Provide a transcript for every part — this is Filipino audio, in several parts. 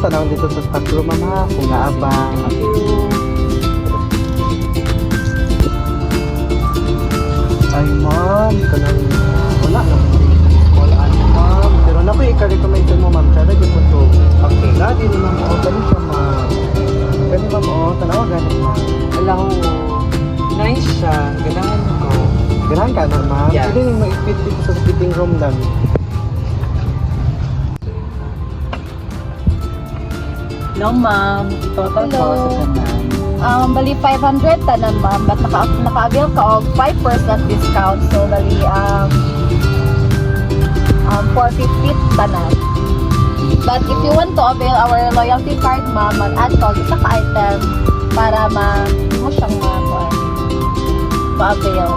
tanawin dito sa stock room, ma'am ha, kung naabang. Ay, ma'am, kanang wala lang. Wala ano, ma'am. Pero naku, ika-recommend mo, ma'am. Tsada dyan mo to. Okay. Lagi ni ma'am, o, ganun siya, ma'am. Ganun, ma'am, o, tanawa, ganun, ma'am. Alam ko, nice siya. Ganahan ko. Ganahan ka, na, ma'am? Yes. Pwede nang ma-fit dito sa fitting room lang. Hello, ma'am. Total Hello. cost sa tanan. Bali 500 tanan ma'am, but naka-avail ka og 5% discount. So bali 450 tanan. But if you want to avail our loyalty card ma'am, mag-add ka og isa ka item para mo siyang ma-avail.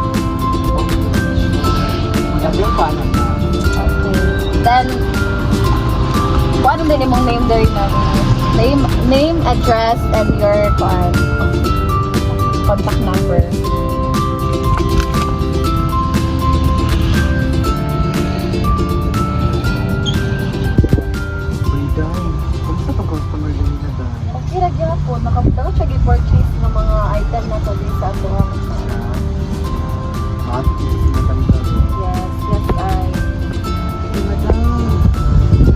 Mag-avail pa na, ma'am. Okay. Then kung ano din imong name there na name, address, and your contact number. Freedom. Kumusta itong customer din na dahil? Okay ra gyapon, nakabutang siya gi-purchase ng mga item na to din sa ato. Ate, dito sa matanda. Yes, yes ay. Hey, madam.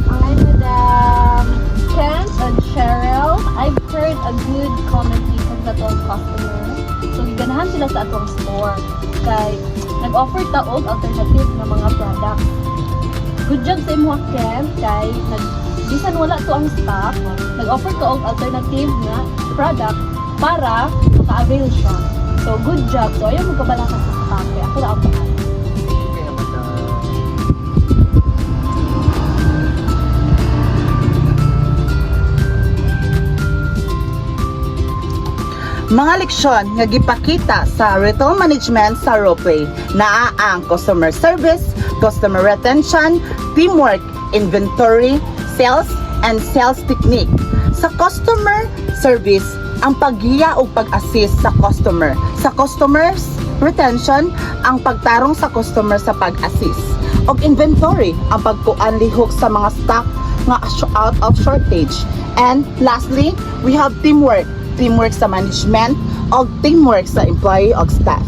Hi Madam Kent and Cheryl. I've heard a good comment from sa atong customer. So giganahan sila sa atong store kay nag-offer ta og alternative na mga products. Good job sa imo Kent kay bisan wala to ang stock, nag-offer ka og alternative na product para maka-avail siya. So good job. So ayaw mo kabalakan sa stock kaya ako lang ang bahala. Kaya, madam. Mga leksyon nga gipakita sa retail management sa roleplay naa ang customer service, customer retention, teamwork, inventory, sales, and sales technique. Sa customer service, ang paggiya o pag-assist sa customer. Sa customers retention, ang pagtarong sa customer sa pag-assist. Og inventory, ang pagkuan lihok sa mga stock nga out of shortage. And lastly, we have teamwork sa management o teamwork sa employee o staff.